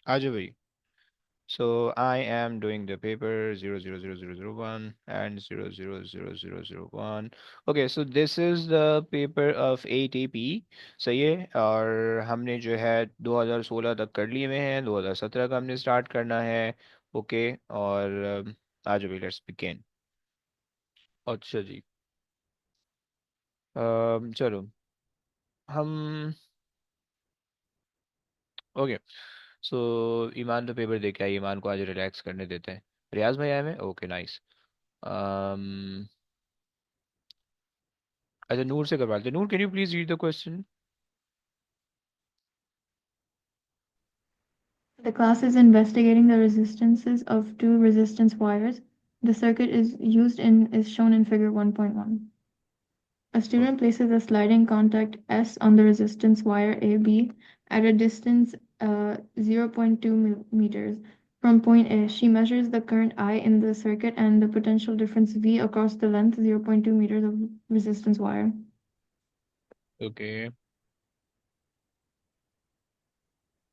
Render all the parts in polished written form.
आ जाओ भाई. So I am doing the paper 000001 and 000001. Okay, so this is the paper of 8 AP. सही है. और हमने जो है 2016 तक कर लिए हुए हैं. 2017 का हमने स्टार्ट करना है. ओके. और आ जाओ भाई, लेट्स बिगिन. अच्छा जी. चलो हम. ओके. सो ईमान तो पेपर दे के आई. ईमान को आज रिलैक्स करने देते हैं. रियाज भाई आए हैं. Okay nice. um, अच्छा, नूर से करवा लेते हैं. Noor, can you please read the question? The class is investigating the resistances of two resistance wires. The circuit is shown in figure 1.1. A student places a sliding contact S on the resistance wire AB at a distance zero point 0.2 meters from point A. She measures the current I in the circuit and the potential difference V across the length zero point 0.2 meters of resistance wire. Okay.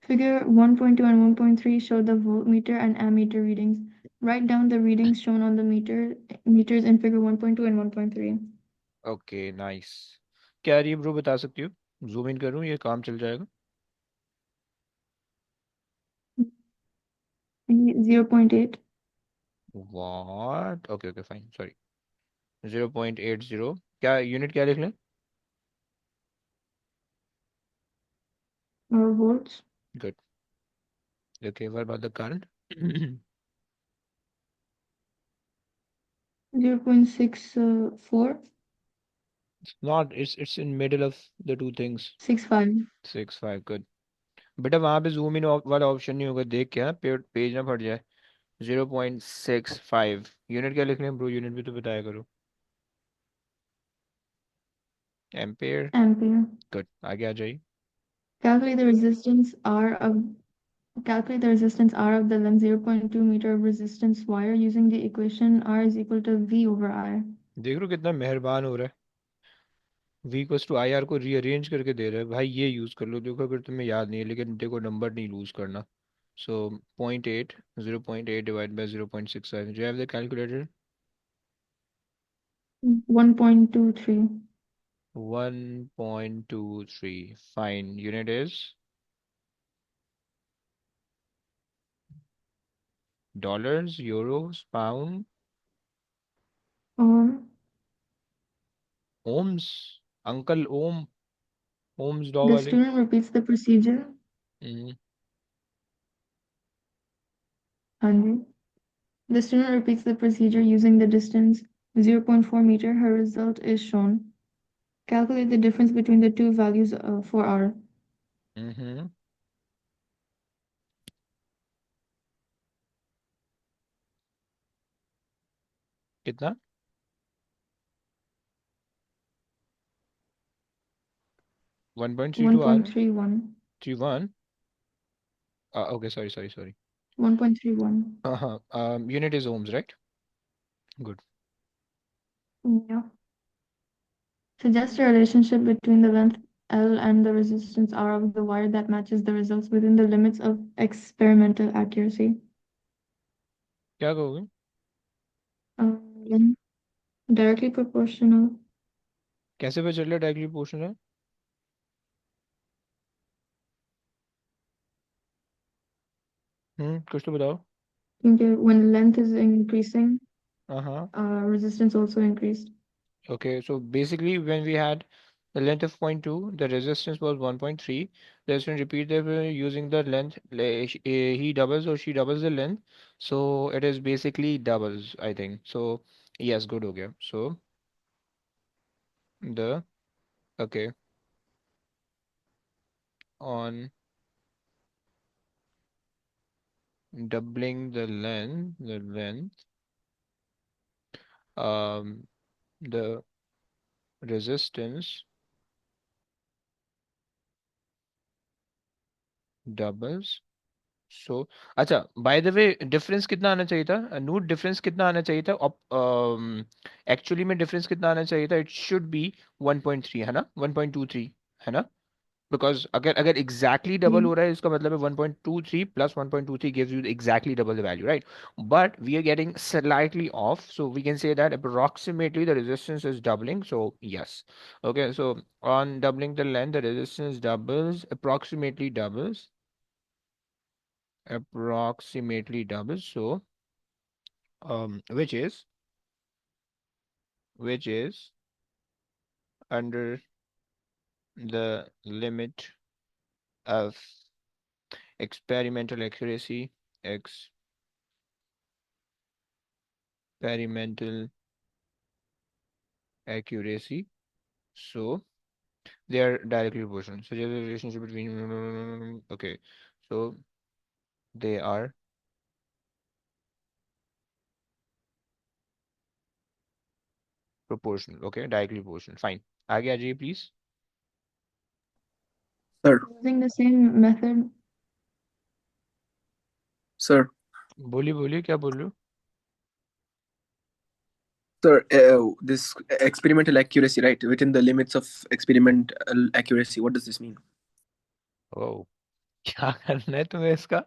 Figure 1.2 and 1.3 show the voltmeter and ammeter readings. Write down the readings shown on the meters in figure 1.2 and 1.3. Okay nice. क्या रही bro, बता सकती हो? Zoom in करूँ, ये काम चल जाएगा? 0.8 what? Okay okay fine, sorry. 0.80. क्या यूनिट, क्या लिख लें? volts, good. Okay, what about the current? 0.6465. Not, it's in middle of the two things. 6.5. Good. बेटा वहां पे जूम इन वाला ऑप्शन नहीं होगा, देख क्या पेज ना फट जाए. 0.65 यूनिट क्या लिख लें ब्रो? यूनिट भी तो बताया करो. एम्पेयर. Ampere. गुड, आगे आ जाइए. Calculate the resistance R of Calculate the resistance R of the length 0.2 meter of resistance wire using the equation R is equal to V over I. देख रहे हो कितना मेहरबान हो रहा है. V = IR को रीअरेंज करके दे रहा है भाई. ये यूज कर लो. देखो अगर तुम्हें याद नहीं है, लेकिन देखो नंबर नहीं लूज करना. सो 0.8. 0.8 divide by 0.65. जो have the calculator? 1.23. 1.23. Fine. Unit is dollars, euros, pound, Um, ohms. Uncle Ohm. Ohm's law the वाले. student repeats the procedure. Hmm. Hanji. The student repeats the procedure using the distance 0.4 meter. Her result is shown. Calculate the difference between the two values for R. Hmm. कितना? 1.32 आ रहा है. 1.31. 31. Okay, sorry sorry sorry. 1.31. हाँ हाँ. Unit is ohms, right. Good. Yeah. Suggest a relationship between the length L and the resistance R of the wire that matches the results within the limits of experimental accuracy. क्या कहोगे? Length directly proportional. कैसे पता चल रहा है directly proportional है? कुछ तो बताओ. Okay, when length is increasing, हाँ. resistance also increased. Okay, so basically when we had the length of point 2, the resistance was 1.3. Let's repeat that using the length. He doubles or she doubles the length. So it is basically doubles, I think. So yes, good हो गया. So the, okay, on doubling the length, um, the resistance doubles. सो अच्छा, by the way difference कितना आना चाहिए था note? Difference कितना आना चाहिए था? एक्चुअली में डिफरेंस कितना आना चाहिए था? इट शुड बी 1.3, है ना? 1.23, है ना? बिकॉज अगर अगर एग्जैक्टली डबल जी हो रहा है इसका मतलब है 1.23 plus 1.23 gives you exactly double the value, right? But we are getting slightly off, so we can say that approximately the resistance is doubling. So yes, okay, so on doubling the length the resistance doubles, approximately doubles, so which is under the limit of experimental accuracy, experimental accuracy. So they are directly proportional. So there's a relationship between. Okay, so they are proportional. Okay, directly proportional. Fine. आगे आ जाइए please. Sir, using the same method. sir, बोलिए बोलिए क्या बोल रहे हो? sir, this experimental accuracy, right? Within the limits of experimental accuracy, what does this mean? ओह, क्या करना है तुम्हें इसका?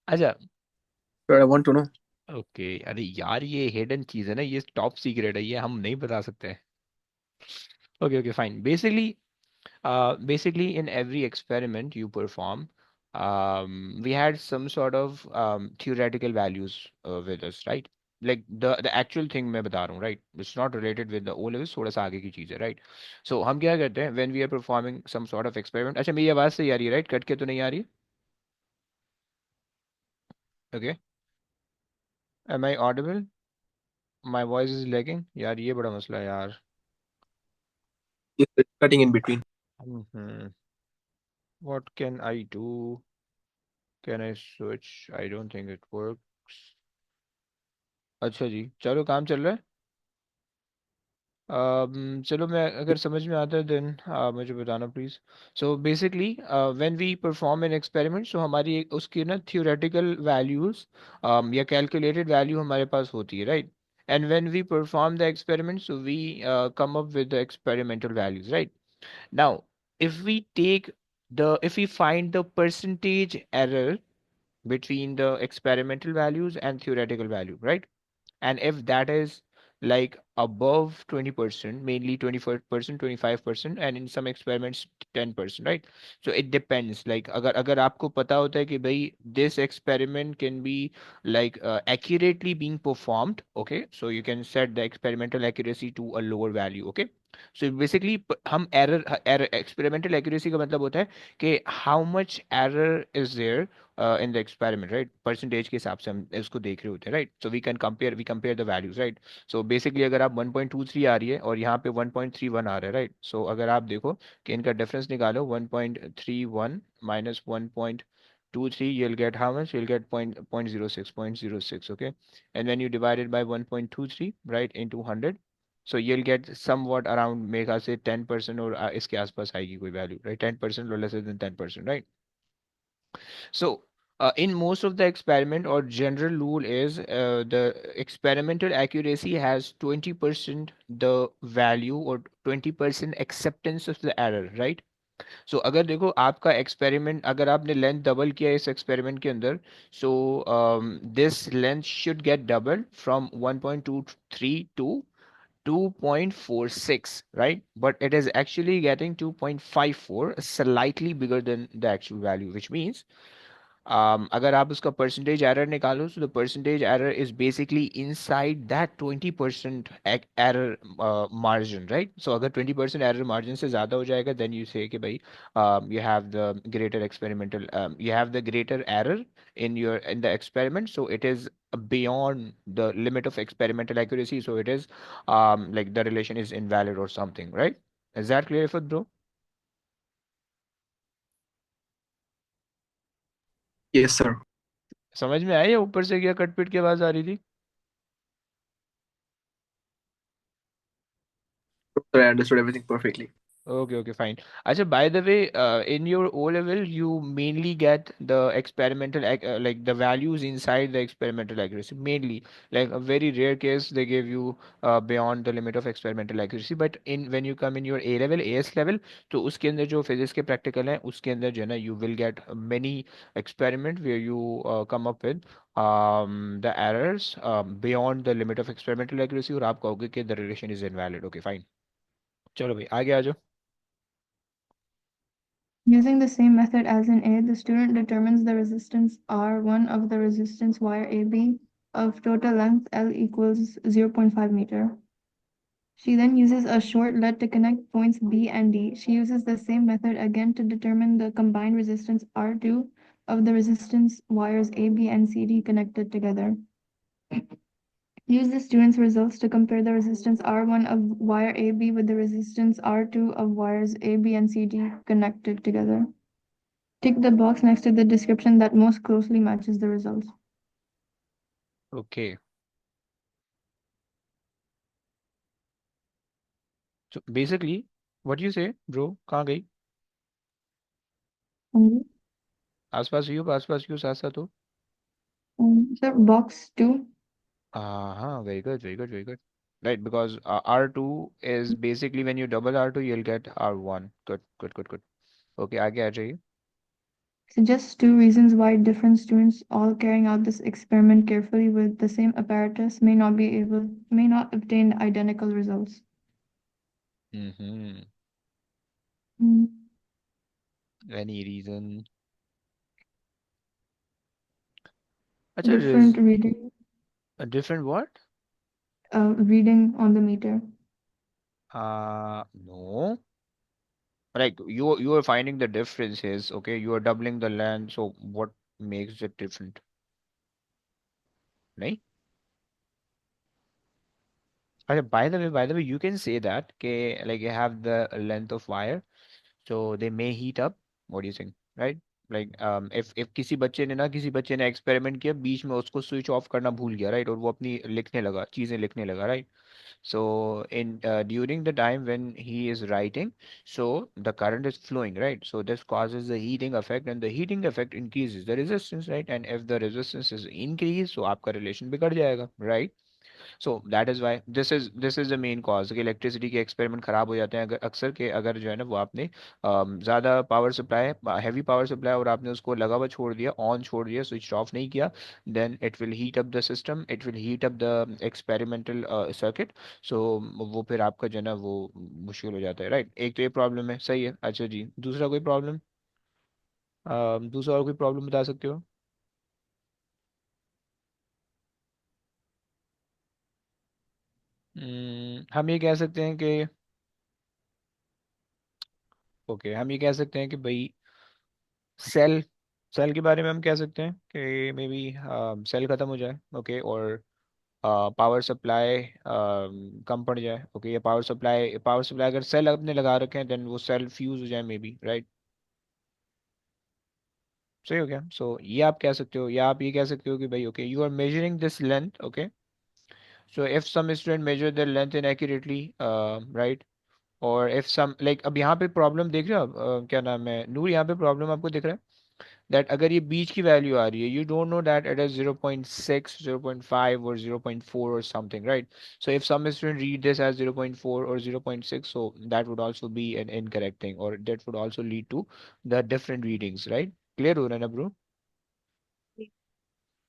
अच्छा. Sir, I want to know. Okay, अरे यार ये हिडन चीज है ना, ये टॉप सीक्रेट है, ये हम नहीं बता सकते. Okay okay fine. Basically, in every experiment you perform, we had some sort of theoretical values with us, right? Like the actual thing मैं बता रहा हूँ, right? It's not related with the O levels, थोड़ा सा आगे की चीज़ है, right? So हम क्या करते हैं when we are performing some sort of experiment. अच्छा मेरी आवाज़ सही आ रही है, right? कट के तो नहीं आ रही है? Okay. Am I audible? My voice is lagging. यार ये बड़ा मसला है यार. Yes, it's cutting in between. Hmm. What can I do? Can I switch? I don't think it works. अच्छा जी, चलो काम चल रहा है. चलो मैं अगर समझ में आता है देन मुझे बताना please. So basically when we perform an experiment, so हमारी उसकी ना थियोरेटिकल वैल्यूज या कैलकुलेटेड वैल्यू हमारे पास होती है, right? And when we perform the experiment, so we come up with the experimental values, right? Now if we find the percentage error between the experimental values and theoretical value, right? And if that is like above 20%, mainly 24%, 25%, and in some experiments 10%, right? So it depends. Like अगर आपको पता होता है कि भाई this experiment can be like accurately being performed, okay, so you can set the experimental accuracy to a lower value, okay. So basically हम error experimental accuracy का मतलब होता है कि how much error is there in the experiment, right? Percentage के हिसाब से हम इसको देख रहे होते हैं, right? So we compare the values, right? So basically अगर आप 1.23 आ रही है और यहाँ पे 1.31 आ रहा है, right? So अगर आप देखो कि इनका डिफरेंस निकालो, 1.31 minus 1.23, you'll get how much? You'll get point zero six, okay? And when you divide it by 1.23, right, into 100, so you'll get somewhat around मेरे ख्याल से 10% और इसके आसपास आएगी कोई value, right? 10% or lesser than 10%, right? So, in most of the experiment or general rule is the experimental accuracy has 20% the value or 20% acceptance of the error, right? So अगर देखो आपका एक्सपेरिमेंट, अगर आपने लेंथ डबल किया इस experiment के अंदर, so this length should get double from 1.23 to 2.46, right? But it is actually getting 2.54, slightly bigger than the actual value, which means अगर आप उसका परसेंटेज एरर निकालो, so the percentage error is basically inside that 20% error margin, right? So अगर 20% error margin से ज़्यादा हो जाएगा, then you say कि भाई you have the greater experimental you have the greater error in the experiment, so it is beyond the limit of experimental accuracy, so it is like the relation is invalid or something, right? Is that clear for bro? Yes, sir. समझ में आया या ऊपर से क्या कटपिट की आवाज आ रही थी? Sir, I understood everything perfectly. Okay, okay, fine. Acha, by the way, in your O level, you mainly get the like the values inside the experimental accuracy. Mainly, like a very rare case, they give you beyond the limit of experimental accuracy. But in when you come in your A level, AS level, तो उसके अंदर जो physics के practical हैं, उसके अंदर जो है ना, you will get many experiment where you come up with the errors beyond the limit of experimental accuracy और आप कहोगे कि the relation is invalid. Okay, fine. चलो भाई आगे आ जाओ. Using the same method as in A, the student determines the resistance R1 of the resistance wire AB of total length L equals 0.5 meter. She then uses a short lead to connect points B and D. She uses the same method again to determine the combined resistance R2 of the resistance wires AB and CD connected together. Use the student's results to compare the resistance R1 of wire AB with the resistance R2 of wires AB and CD connected together. Tick the box next to the description that most closely matches the results. Okay. So basically, what you say, bro? कहाँ गई? Um, आसपास क्यों साथ साथ हो? so box 2. हाँ, very good, very good, very good. Right, because R2 is basically when you double R2, you'll get R1. Good, good, good, good. Okay, आगे आ जाइए. Suggests two reasons why different students all carrying out this experiment carefully with the same apparatus may not obtain identical results. Mm-hmm. Mm, Any reason? अच्छा, Different reading, a different what? reading on the meter. No. Like you are finding the differences, okay? You are doubling the length, so what makes it different? नहीं? Okay, by the way, you can say that, okay, like you have the length of wire, so they may heat up. What do you think, right? Like if किसी बच्चे ने experiment किया बीच में उसको switch off करना भूल गया, right, और वो अपनी लिखने लगा चीजें लिखने लगा, right. So in during the time when he is writing, so the current is flowing, right? So this causes the heating effect, and the heating effect increases the resistance, right? And if the resistance is increased, so आपका relation बिगड़ जाएगा, right? So that is why this is the main cause कि electricity के experiment खराब हो जाते हैं अगर अक्सर के अगर जो है ना वो आपने ज़्यादा power supply heavy power supply और आपने उसको लगा हुआ छोड़ दिया ऑन छोड़ दिया स्विच ऑफ नहीं किया then it will heat up the system it will heat up the experimental circuit. So वो फिर आपका जो है ना वो मुश्किल हो जाता है, राइट. एक तो ये प्रॉब्लम है, सही है. अच्छा जी, दूसरा कोई प्रॉब्लम? दूसरा और कोई प्रॉब्लम बता सकते हो? हम ये कह सकते हैं कि ओके हम ये कह सकते हैं कि भाई सेल सेल के बारे में हम कह सकते हैं कि मे बी सेल खत्म हो जाए, ओके, और पावर सप्लाई कम पड़ जाए, ओके, या पावर सप्लाई अगर सेल अपने लगा रखे हैं देन वो सेल फ्यूज हो जाए मे बी, राइट. सही हो गया. सो ये आप कह सकते हो या आप ये कह सकते हो कि भाई okay you are measuring this length, okay. So if some student measure the length inaccurately, right, और इफ सम लाइक अब यहाँ पे प्रॉब्लम देख रहे हो आप, क्या नाम है नूर, यहाँ पे प्रॉब्लम आपको दिख रहा है दैट अगर ये बीच की वैल्यू आ रही है you don't know that it is 0.6 0.5 और 0.4 और something, right. So if some student read this as 0.4 और 0.6, so that would also be an incorrect thing or that would also lead to the different readings, right. Clear हो रहा है ना bro?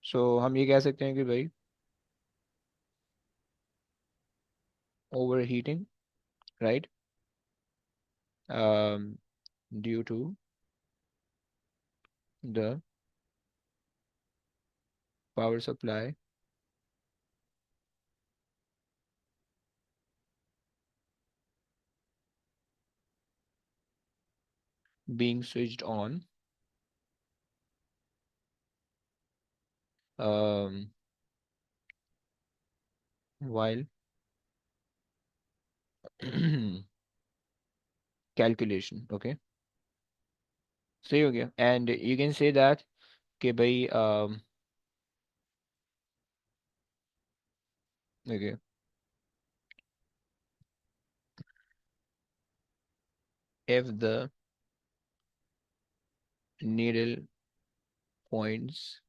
सो हम ये कह सकते हैं कि भाई over heating, right, due to the power supply being switched on um, while calculation, okay. सही हो गया and you can say that कि भाई okay if the needle points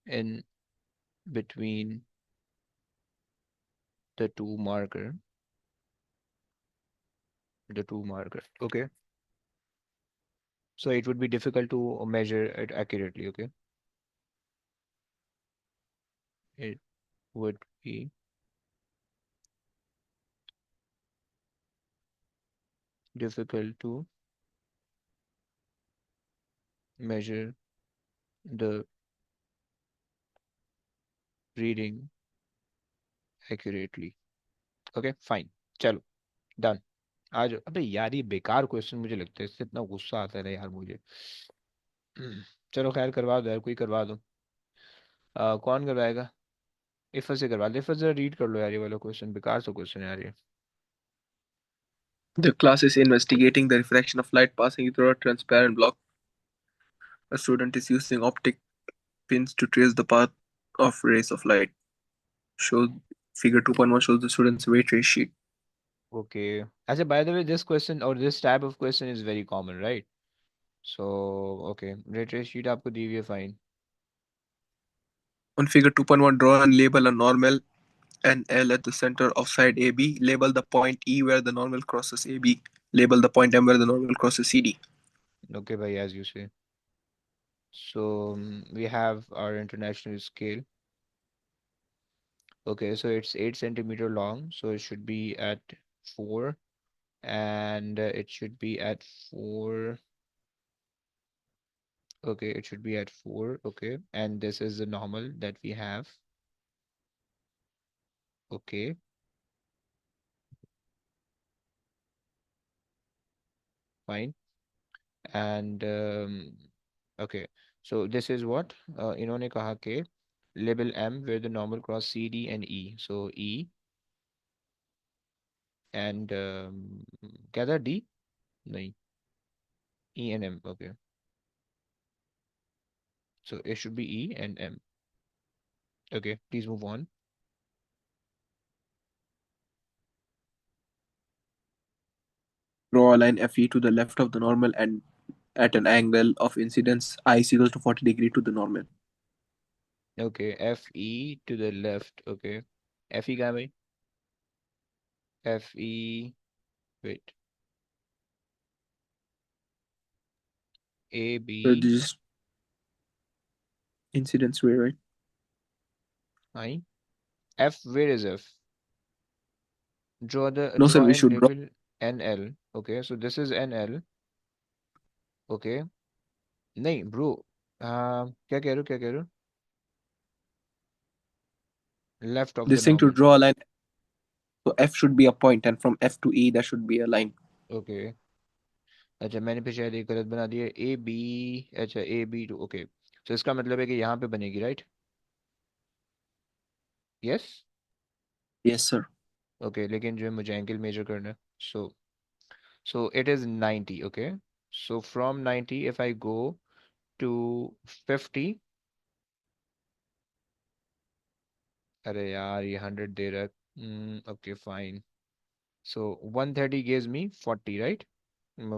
in between the two marker. Okay, so it would be difficult to measure it accurately. Okay, it would be difficult to measure the reading accurately. Okay, fine. चलो, done. आज अबे यार ये बेकार question मुझे लगता है, इससे इतना गुस्सा आता है ना यार मुझे. चलो खैर, करवा दो यार, कोई करवा दो. कौन करवाएगा? इफ़ा से करवा दे. इफ़ा जरा रीड कर लो यार, ये वाला क्वेश्चन बेकार सा क्वेश्चन है यार ये. The class is investigating the refraction of light passing through a transparent block. A student is using optic pins to trace the path of rays of light. Show Figure 2.1 shows the student's weight trace sheet. Okay. अच्छा, by the way, this question or this type of question is very common, right? So, okay. Rate sheet आपको दी हुई है, fine. On Figure 2.1, draw and label a normal and L at the center of side AB. Label the point E where the normal crosses AB. Label the point M where the normal crosses CD. Okay, bhai, as you say. So, we have our international scale. Okay, so it's 8 centimeter long, so it should be at 4, and it should be at 4. Okay, it should be at 4. Okay, and this is the normal that we have. Okay, fine. And okay, so this is what इन्होंने कहा कि label M where the normal cross C, D and E. So E and क्या था D? नहीं, E and M. Okay, so it should be E and M. Okay, please move on. Draw a line FE to the left of the normal and at an angle of incidence I is equals to 40 degree to the normal. Okay, F E to the left. Okay, F E कहाँ है भाई? F E, wait, A So B. this is incidence way, right? I F, where is F? No, sir, Draw we and should draw. label NL. Okay, so this is NL. Okay, नहीं bro, क्या कह रहे हो, क्या कह रहे हो? Left of the This thing to normal. draw a line. So F should be a point, and from F to E, there should be a line. Okay, अच्छा मैंने फिर शायद ये गलत बना दिया. ए बी, अच्छा ए बी टू. ओके, तो इसका मतलब है कि यहाँ पे बनेगी, right? Yes. Yes, sir. Okay, लेकिन जो है मुझे एंगल मेजर करना है. So it is 90. Okay, so from 90 if I go to 50. अरे यार ये 100 दे रहा है. Okay fine. So 130 gives me 40, right?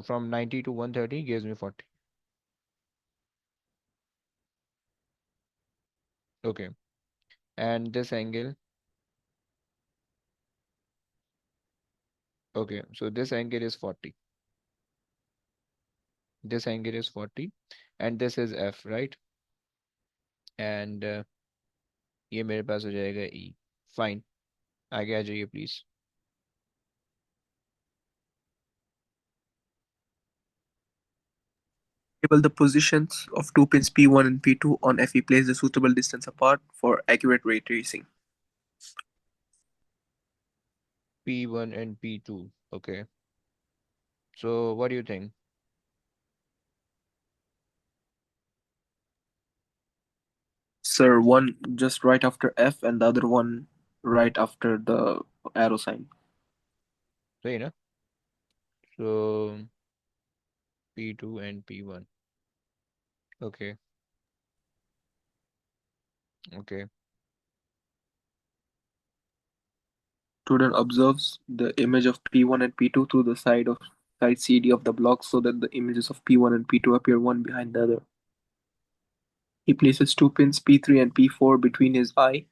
From 90 to 130 gives me 40. Okay, and this angle. Okay, so this angle is 40. This angle is 40, and this is F, right? And ये मेरे पास हो जाएगा E. Fine. आगे आ जाइए please. Label the positions of two pins P1 and P2 on FE. Place the suitable distance apart for accurate ray tracing. P1 and P2. Okay. So what do you think? Sir, one just right after F, and the other one right after the arrow sign. सही ना? So P2 and P1. Okay. Okay. Student observes the image of P1 and P2 through the side of side CD of the block so that the images of P1 and P2 appear one behind the other. He places two pins P3 and P4 between his eye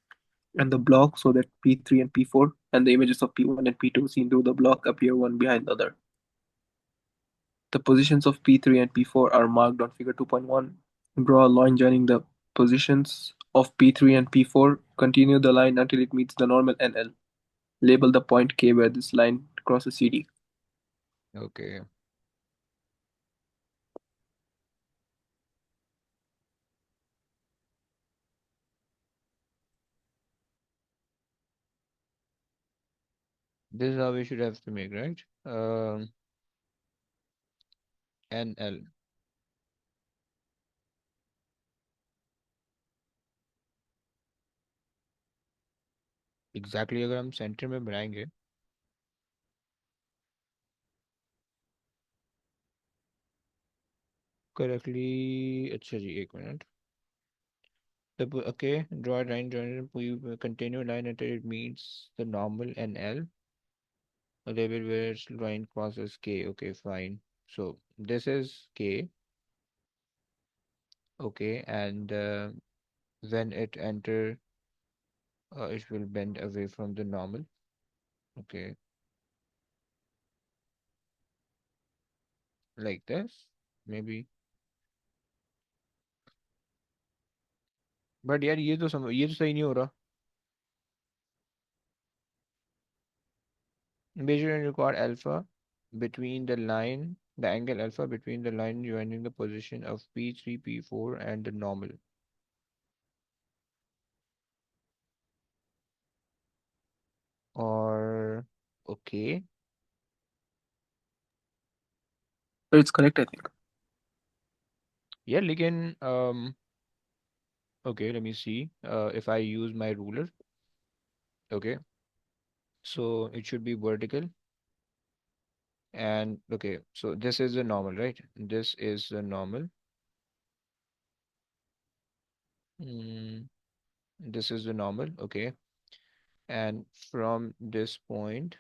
and the block so that P3 and P4 and the images of P1 and P2 seen through the block appear one behind the other. The positions of P3 and P4 are marked on figure 2.1. Draw a line joining the positions of P3 and P4. Continue the line until it meets the normal NL. Label the point K where this line crosses CD. Okay. This is how we should have to make, right? NL. Exactly अगर हम centre में बनाएंगे correctly. अच्छा जी, एक minute. Okay, draw a line, join it, we continue line until it meets the normal and L. A label where line crosses K. Okay, fine. So this is K. Okay, and when it enter, it will bend away from the normal. Okay, like this, maybe. But यार ये तो सही नहीं हो रहा. Measure and record alpha between the angle alpha between the line joining the position of P3, P4 and the normal. Or okay. So it's correct, I think. Yeah, लेकिन okay, let me see. If I use my ruler, okay, so it should be vertical. And okay, so this is the normal, right? This is the normal. Mm, this is the normal, okay. And from this point,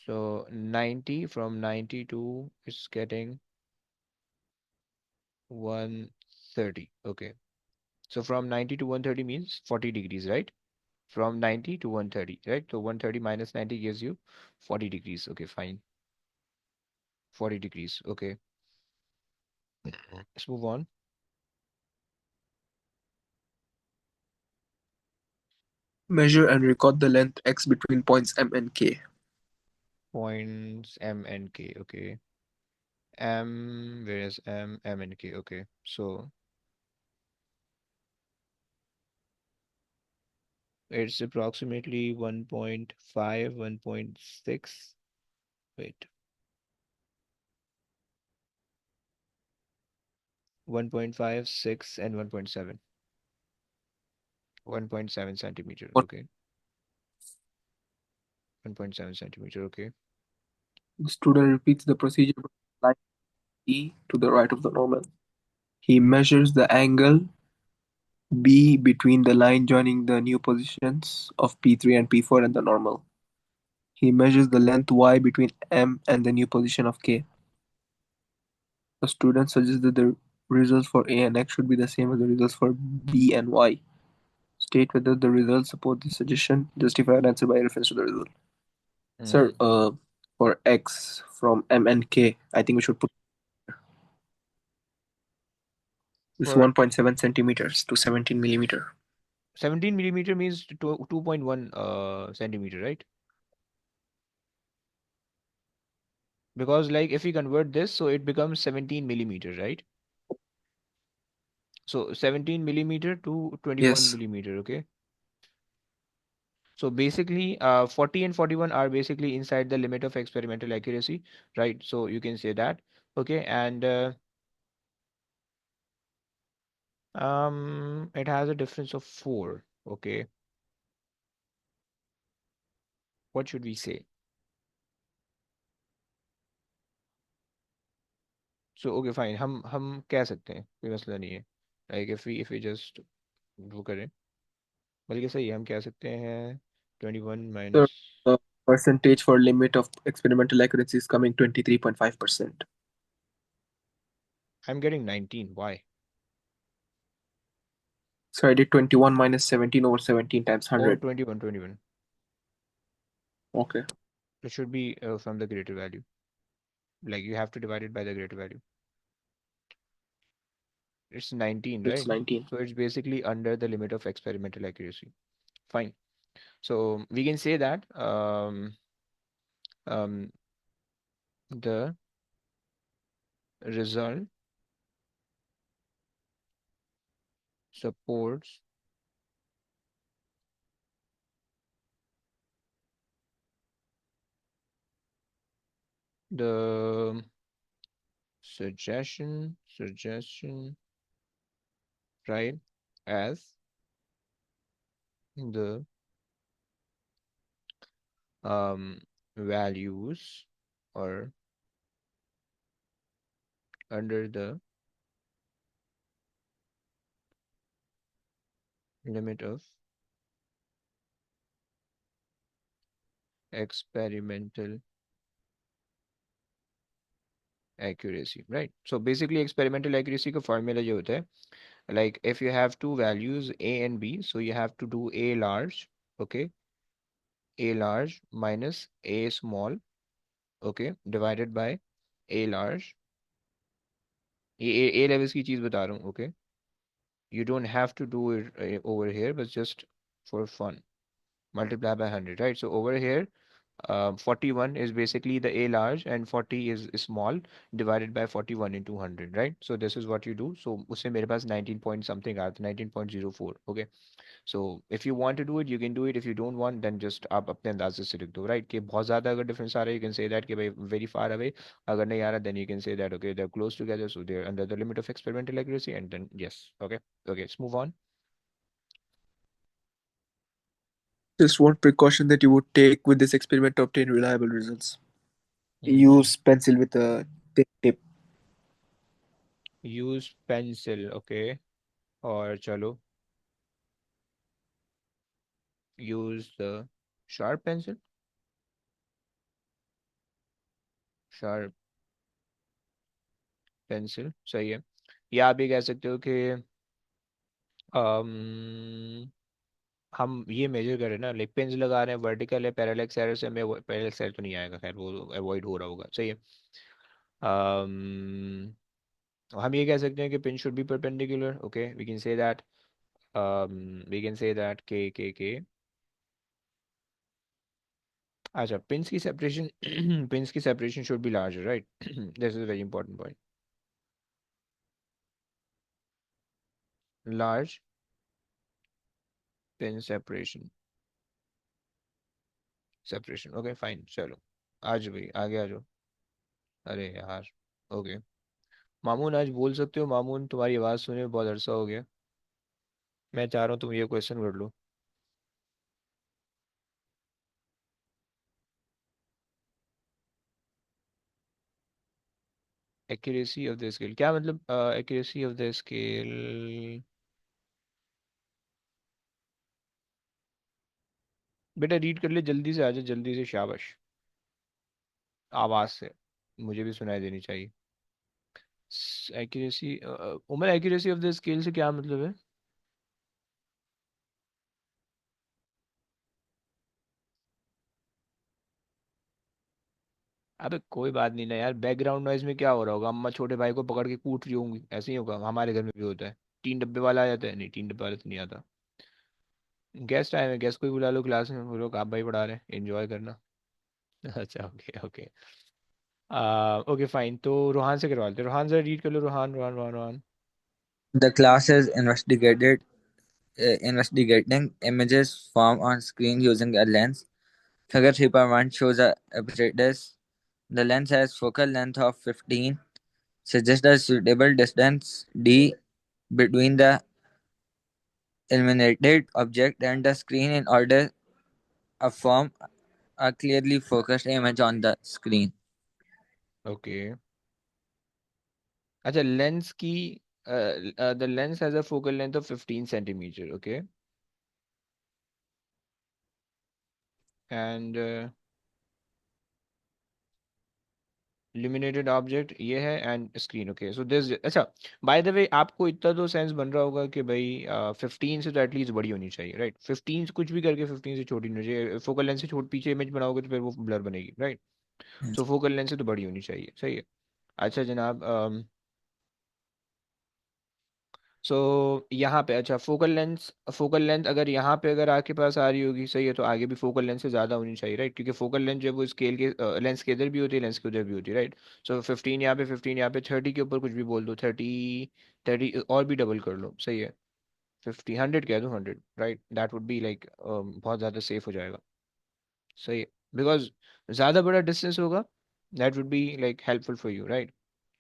so 90, from 90 to it's getting 130. Okay. So from 90 to 130 means 40 degrees, right? From 90 to 130, right? So 130 minus 90 gives you 40 degrees. Okay, fine. 40 degrees. Okay. Let's move on. Measure and record the length x between points M and K. Points M and K. Okay. M, where is M? M and K. Okay. So it's approximately 1.5, 1.6. Wait. 1.5, 6, and 1.7. 1.7 centimeter. What Okay. 1.7 centimeter. Okay. the student repeats the procedure from line E to the right of the normal. He measures the angle B between the line joining the new positions of P3 and P4 and the normal. He measures the length Y between M and the new position of K. The student suggests that the results for A and X should be the same as the results for B and Y. State whether the results support this suggestion. Justify an answer by reference to the result. Sir, Mm-hmm. for X from M and K, I think we should put this For 1.7 centimeters to 17 millimeter. 17 millimeter means 2.1 centimeter, right? Because like if we convert this, so it becomes 17 millimeter, right? So 17 millimeter to 21 Yes. millimeter, okay? So basically, 40 and 41 are basically inside the limit of experimental accuracy, right? So you can say that, okay? And it has a difference of 4, okay? What should we say? So okay, fine. हम कह सकते हैं, कोई मसला नहीं है. Like if we just वो करें, बल्कि सही है, हम कह सकते हैं 21 Sir, minus. Percentage for limit of experimental accuracy is coming 23.5%. I'm getting 19. Why? So I did 21 minus 17 over 17 times Oh, 100. 21, 21. Okay, It should be from the greater value. Like you have to divide it by the greater value. It's 19, it's right? 19. So it's basically under the limit of experimental accuracy. Fine. So we can say that um, the result supports the suggestion, right, as the um, values or under the limit of experimental accuracy, right? So basically experimental accuracy का formula ये होता है, like if you have two values a and b, so you have to do a large, okay, a large minus a small, okay, divided by a large. ये a levels की चीज बता रहा हूँ, okay, you don't have to do it over here, but just for fun multiply by 100, right? So over here 41 is basically the a large and 40 is small, divided by 41 into 100, right? So this is what you do. So उससे मेरे पास 19 point something आता है, 19.04, okay. So if you want to do it, you can do it. If you don't want, then just आप अपने अंदाजे से लिख दो, right? कि बहुत ज़्यादा अगर difference आ रहा है, you can say that कि भाई very far away. अगर नहीं आ रहा, then you can say that okay, they're close together, so they're under the limit of experimental accuracy, and then yes, okay, okay, let's move on. Just one precaution that you would take with this experiment to obtain reliable results. Mm-hmm. Use pencil with a thin tip. Use pencil, okay, और चलो use the sharp pencil. Sharp pencil सही है. या आप ये कह सकते हो कि हम ये मेजर करें ना, लाइक पिंस लगा रहे हैं, वर्टिकल है, पैरेलक्स एरर से हमें पैरेलक्स एरर तो नहीं आएगा, खैर वो अवॉइड हो रहा होगा, सही है. um, हम ये कह सकते हैं कि pin should be perpendicular, okay, we can say that, के अच्छा, पिंस की सेपरेशन पिंस की separation should be larger, right. This is very important point. Large pin separation, okay fine, चलो आज भाई आगे आ जाओ. अरे यार, ओके. मामून आज बोल सकते हो मामून, तुम्हारी आवाज़ सुने बहुत अरसा हो गया. मैं चाह रहा हूँ तुम ये क्वेश्चन कर लो. एक्यूरेसी ऑफ द स्केल क्या मतलब, एक्यूरेसी ऑफ द स्केल. बेटा रीड कर ले जल्दी से, आजा जल्दी से, शाबाश. आवाज़ से मुझे भी सुनाई देनी चाहिए. एक्यूरेसी, उमर एक्यूरेसी ऑफ द स्केल से क्या मतलब है. अबे कोई बात नहीं ना यार, बैकग्राउंड नॉइज में क्या हो रहा होगा, अम्मा छोटे भाई को पकड़ के कूट रही होंगी, ऐसे ही होगा, हमारे घर में भी होता है. 3 डब्बे वाला आ जाता है, नहीं 3 डब्बे वाला तो नहीं आता. गेस्ट आए हैं, गेस्ट को ही बुला लो क्लास में, वो लोग आप भाई पढ़ा रहे हैं, एंजॉय करना. अच्छा, ओके ओके. ओके फाइन, तो रोहान से करवा लेते हैं. रोहान जरा रीड कर लो, Rohan Rohan Rohan Rohan. The class is investigating images formed on screen using a lens. Figure 3.1 shows a apparatus. The lens has focal length of 15. Suggest a suitable distance d between the illuminated object and the screen in order to form a clearly focused image on the screen. Okay. अच्छा, lens की the lens has a focal length of 15 centimetre, okay, and illuminated object ये है and screen. Okay so this, अच्छा by the way आपको इतना तो sense बन रहा होगा कि भाई 15 से तो एटलीस्ट बड़ी होनी चाहिए, राइट? 15 कुछ भी करके 15 से छोटी नहीं होनी चाहिए। फोकल लेंथ से छोट पीछे इमेज बनाओगे तो फिर वो ब्लर बनेगी, राइट? सो फोकल लेंथ से तो बड़ी होनी चाहिए, सही है। अच्छा जनाब, सो यहाँ पे अच्छा फोकल लेंथ अगर यहाँ पे अगर आपके पास आ रही होगी, सही है, तो आगे भी फोकल लेंथ से ज़्यादा होनी चाहिए, राइट? क्योंकि फोकल लेंथ जो है वो स्केल के लेंस के इधर भी होती है, लेंस के उधर भी होती है, राइट? सो 15 यहाँ पे, 15 यहाँ पे, 30 के ऊपर कुछ भी बोल दो, 30, 30 और भी डबल कर लो, सही है। 50, 100 कह दो, 100, right? That would be like बहुत ज़्यादा सेफ हो जाएगा, सही है। बिकॉज ज़्यादा बड़ा डिस्टेंस होगा, that would be like helpful for you, right?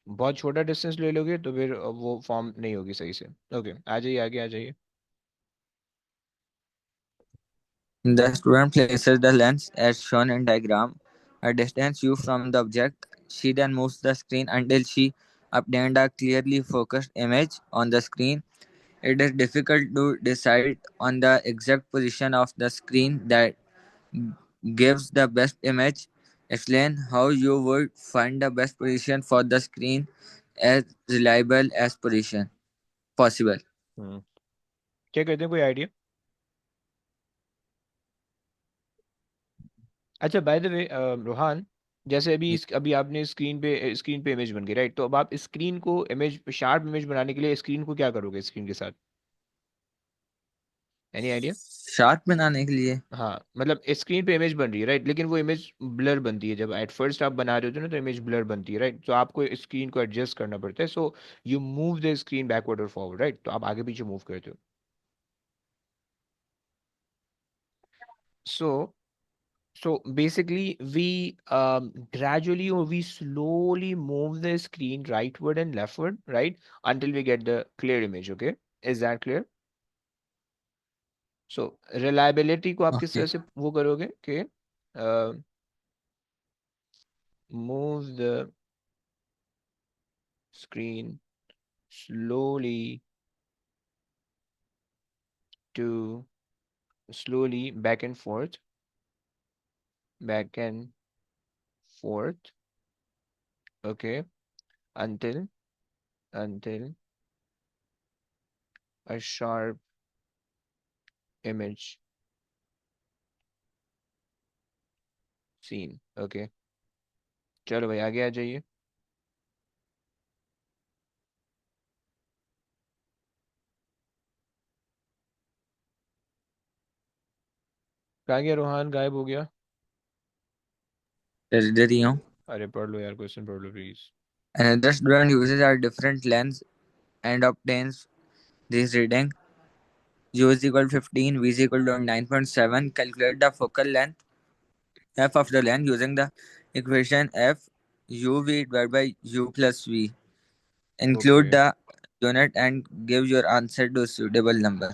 बहुत छोटा डिस्टेंस ले लोगे तो फिर वो फॉर्म नहीं होगी सही से। ओके आ जाइए, आगे आ जाइए। The student places the lens as shown in diagram a distance u from the object. She then moves the screen until she obtained a clearly focused image on the screen. It is difficult to decide on the exact position of the screen that gives the best image. Explain how you would find the best position for the screen as reliable as position possible. हम्म, क्या कहते हैं, कोई idea? अच्छा by the way Rohan, जैसे अभी आपने screen पे image बन गई, राइट? तो अब आप स्क्रीन को इमेज शार्प इमेज बनाने के लिए स्क्रीन को क्या करोगे स्क्रीन के साथ? Any idea? शार्प बनाने के लिए हाँ मतलब स्क्रीन पे इमेज बन रही है, राइट? लेकिन वो इमेज ब्लर बनती है, जब एट फर्स्ट आप बना रहे होते हो ना तो इमेज ब्लर बनती है, राइट? तो आपको स्क्रीन को एडजस्ट करना पड़ता है, so you move the screen backward और फॉरवर्ड, राइट? तो आप आगे पीछे मूव करते हो। सो So basically, we gradually or we slowly move the screen rightward and leftward, right, until we get the clear image. Okay, is that clear? So reliability को आप किस तरह okay से वो करोगे कि move the screen slowly to slowly back and forth. Okay, until a sharp image seen. Okay, चलो भाई आगे आ जाइए। कहाँ गया रोहान, गायब हो गया? दे रही हूँ अरे पढ़ लो यार, क्वेश्चन पढ़ लो please. another student uses a different lens and obtains this reading u is equal to 15 v is equal to 9.7 calculate the focal length f of the lens using the equation f u v divided by u plus v include okay, the unit and give your answer to suitable number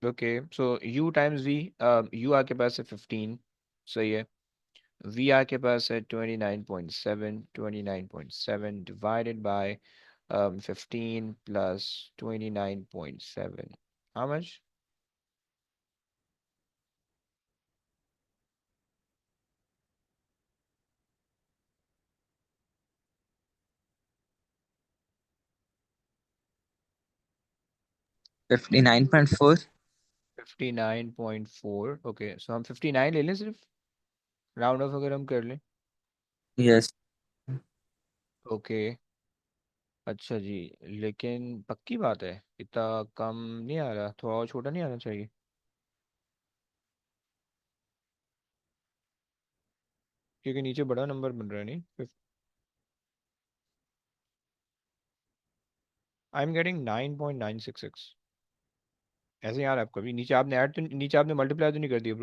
okay so u times v, u आपके पास है 15, सही है। v आपके पास है 29.7, 29.7 divided by 15 plus 29.7, how much? 59.4 59.4। Okay so हम 59 ले लें सिर्फ, राउंड ऑफ अगर हम कर लें। yes ओके अच्छा जी, लेकिन पक्की बात है इतना कम नहीं आ रहा, थोड़ा और छोटा नहीं आना चाहिए? क्योंकि नीचे बड़ा नंबर बन रहा है नहीं। आई एम गेटिंग 9.966, ऐसे यार आप कभी नीचे आपने ऐड तो नीचे आपने मल्टीप्लाई तो नहीं कर दिया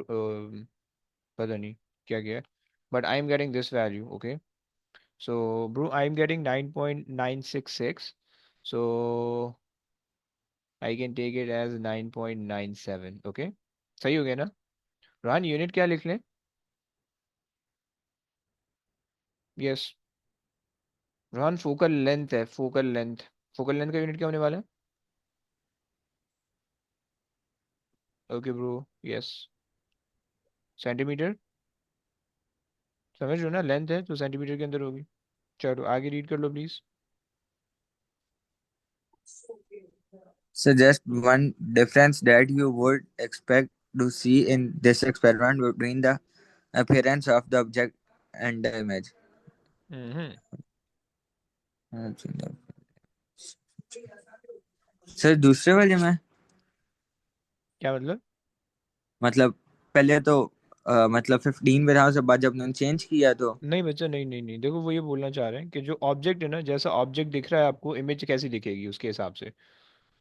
पता नहीं क्या किया है, but I am getting this value. Okay so bro I am getting 9.966, so I can take it as 9.97। Okay सही हो गया ना? रोहन यूनिट क्या लिख लें? यस रोहन फोकल लेंथ है, फोकल लेंथ, फोकल लेंथ का यूनिट क्या होने वाला है? Okay bro, yes, centimetre. समझ रहे हो ना, लेंथ है तो सेंटीमीटर के अंदर होगी। चलो आगे रीड कर लो please. Suggest one difference that you would expect to see in this experiment between the appearance of the object and the image. Hmm. Sir दूसरे वाले में क्या मतलब? मतलब पहले तो मतलब 15 बिरहा से बाद जब उन्होंने चेंज किया तो नहीं बच्चा, नहीं नहीं नहीं, देखो वो ये बोलना चाह रहे हैं कि जो ऑब्जेक्ट है ना, जैसा ऑब्जेक्ट दिख रहा है आपको, इमेज कैसी दिखेगी उसके हिसाब से।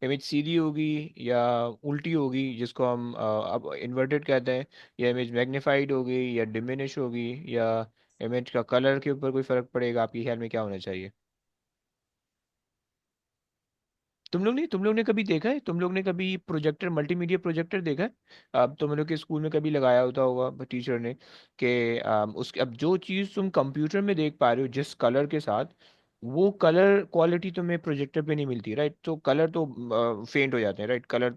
इमेज सीधी होगी या उल्टी होगी, जिसको हम अब इन्वर्टेड कहते हैं, या इमेज मैग्नीफाइड होगी या डिमिनिश होगी, या इमेज का कलर के ऊपर कोई फर्क पड़ेगा, आपके ख्याल में क्या होना चाहिए? तुम लोग ने कभी देखा है, तुम लोग ने कभी प्रोजेक्टर, मल्टीमीडिया प्रोजेक्टर देखा है? अब तुम लोग के स्कूल में कभी लगाया होता होगा टीचर ने कि उसके, अब जो चीज़ तुम कंप्यूटर में देख पा रहे हो जिस कलर के साथ, वो कलर क्वालिटी तुम्हें प्रोजेक्टर पे नहीं मिलती, राइट? तो कलर तो फेंट हो जाते हैं, राइट? कलर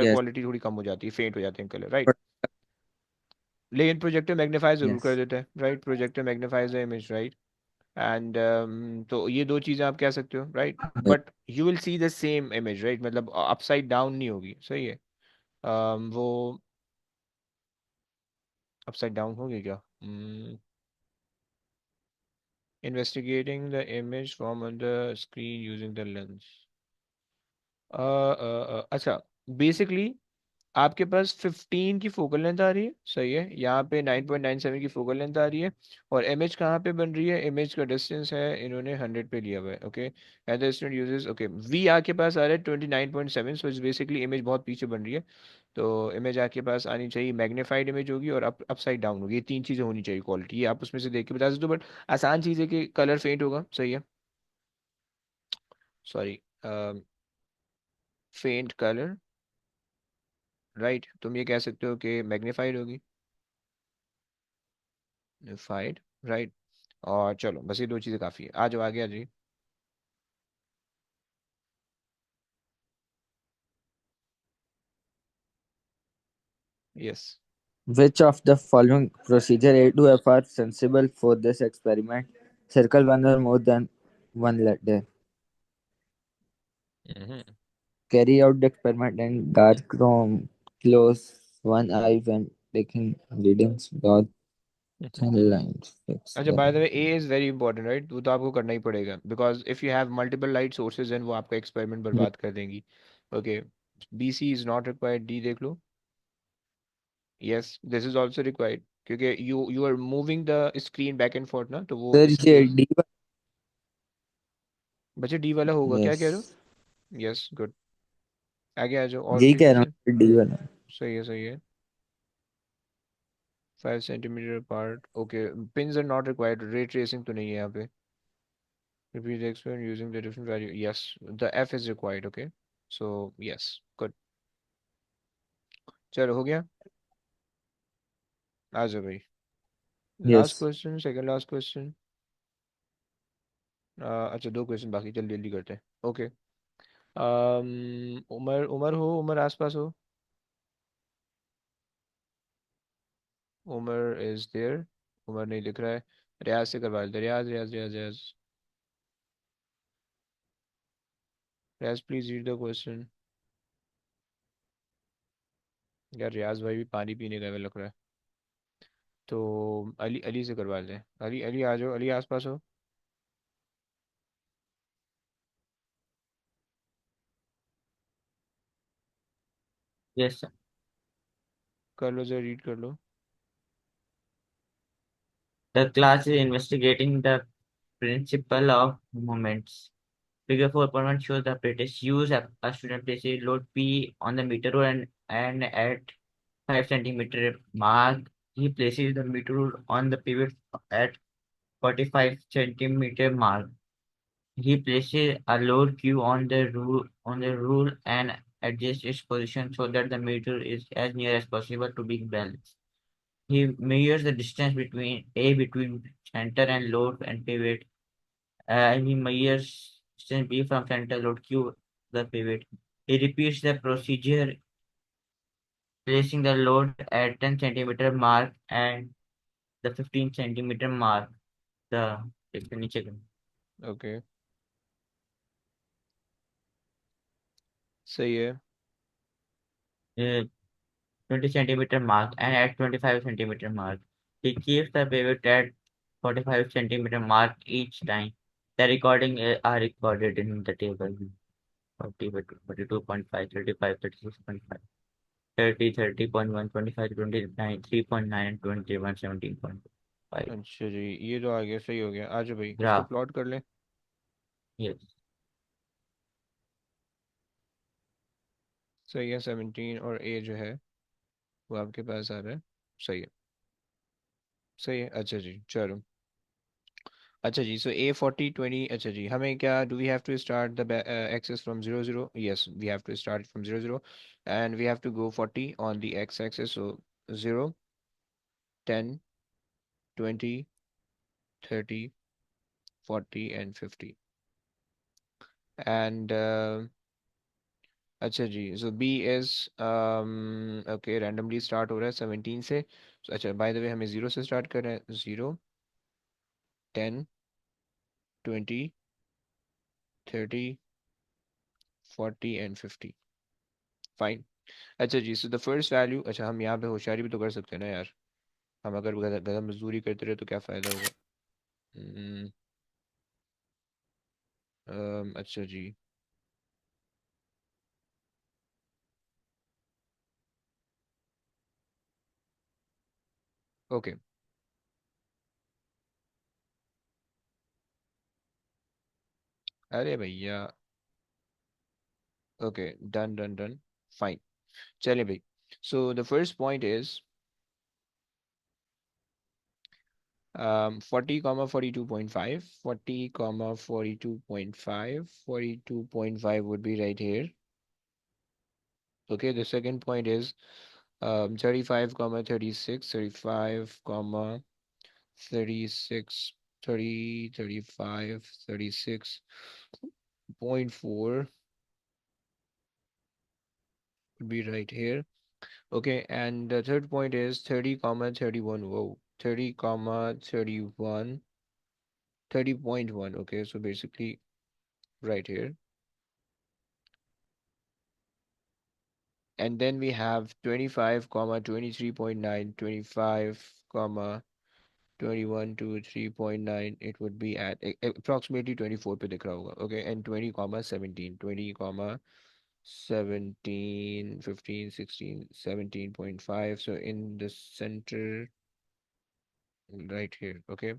यस क्वालिटी थोड़ी कम हो जाती है, फेंट हो जाते हैं कलर, राइट? लेकिन प्रोजेक्टर मैग्नीफाई जरूर यस कर देता है, right? Projector magnifies the image, right? And तो ये दो चीज़ें आप कह सकते हो, right? But you will see the same image, right? मतलब अपसाइड डाउन नहीं होगी, सही है। वो अपसाइड डाउन होगी क्या? Investigating the image from on the screen using the lens. अच्छा, बेसिकली आपके पास 15 की फोकल लेंथ आ रही है, सही है। यहाँ पे 9.97 की फोकल लेंथ आ रही है। और इमेज कहाँ पे बन रही है? इमेज का डिस्टेंस है, इन्होंने 100 पे लिया हुआ है, okay. And the student uses, okay, we आपके पास आ रहा है 29.7, सो इट्स बेसिकली इमेज बहुत पीछे बन रही है। तो इमेज आपके पास आनी चाहिए, मैग्नीफाइड इमेज होगी और अपसाइड डाउन होगी, ये तीन चीज़ें होनी चाहिए क्वालिटी, ये आप उसमें से देख के बता सकते हो। बट आसान चीज़ है कि कलर फेंट होगा, सही है। Sorry, faint colour, right? तुम ये कह सकते हो कि मैग्नीफाइड होगी, फाइड, राइट? और चलो बस ये दो चीज़ें काफ़ी है, आ जाओ आगे आ जाइए। Yes. which of the following procedure A2F are sensible for this experiment? Circle one or more than one letter. Hmm. Carry out the experiment in dark room. Close one eye when taking readings. Draw thin lines. Fix अच्छा, by the them. Way, A is very important, right? वो तो आपको करना ही पड़ेगा, because if you have multiple light sources and वो आपका experiment Yes. बर्बाद कर देंगी। Okay, B C is not required, D देख लो। Yes, this is also required, क्योंकि you are moving the screen back and forth ना, तो वो Sir, ये स्क्रीन। D बच्चे डी वाला होगा, क्या कह रहे yes. हो? Yes, good. आगे आ जाओ, और यही कोई कह रहा क्वेश्चन? हूँ D वाला. सही है, सही है। 5 centimetre apart, okay. Pins are not required, ray tracing तो नहीं है यहाँ पे। Repeat the experiment using the different value. Yes, the F is required. Okay. So yes, good. चलो हो गया। आ जाओ भाई। Last Yes. Question, second last question. अच्छा, दो क्वेश्चन बाकी, जल्दी जल्दी करते हैं। ओके। उमर, उमर हो, उमर आसपास हो? Umar is there? उमर नहीं दिख रहा है। रियाज से करवा लेते, रियाज रियाज रियाज रियाज। रियाज प्लीज रीड द क्वेश्चन। यार रियाज भाई भी पानी पीने गए हुए लग रहा है। तो अली, अली से करवा लेते हैं। अली, अली आ जाओ, अली आसपास हो? Yes, sir. कर लो जरा, रीड कर लो। The class is investigating the principle of moments. Figure 4.1 shows the British use a student places load P on the meter rule and at 5 centimeter mark, he places the meter rule on the pivot at 45 centimeter mark. He places a load Q on the rule and adjusts its position so that the meter is as near as possible to being balanced. He measures the distance between center and load and pivot. He measures distance B from center load Q the pivot. He repeats the procedure, placing the load at 10 centimeter mark and the 15 centimeter mark. The इसके नीचे का Okay, सही है. 20 centimeter mark and at 25 centimeter mark. He keeps the pivot at 45 centimeter mark each time. The recording are recorded in the table 40, 42.5, 35, 36.5, 30, 30.1, 25, 29, 3.9 and 21, 17.5. अच्छा जी, ये तो आ गया, सही हो गया. आ जाओ भाई, इसको Graph. प्लॉट कर लें. Yes. सही है. 17 और ए जो है वो आपके पास आ रहा है. सही है. सही है. अच्छा जी, चलो. अच्छा जी, सो ए 40 20. अच्छा जी, हमें क्या, do we have to start the axis from 0 0? Yes, we have to start from 0 0 and we have to go 40 on the X axis. So 0, 10, 20, 30, 40 and 50. And अच्छा जी, so B is okay, randomly start हो रहा है 17 से. अच्छा, by the way हमें 0 से start कर रहे हैं. 0, 10, 20, 30, 40 एंड 50. फाइन. अच्छा जी, सो द फर्स्ट वैल्यू. अच्छा, हम यहाँ पे होशियारी भी तो कर सकते हैं ना यार. हम अगर गधा मजदूरी करते रहे तो क्या फ़ायदा होगा. हम्म, अच्छा जी. ओके. अरे भैया. Okay, done done done. Fine. चलिए भाई. So the first point is 40 comma 42.5. 40 comma 42.5. 42.5 would be right here. Okay, the second point is 35 comma 36. 35 comma 36, 30, 35, 36.4 would be right here. Okay, and the third point is 30 comma 31. Whoa, 30 comma 31, 30.1. Okay, so basically right here. And then we have 25 comma 23.9, 25 comma 21 to 3.9. It would be at approximately 24 पे दिख रहा होगा. Okay, and 20 comma 17, 20 comma 17, 15, 16, 17.5. So in the center right here. Okay,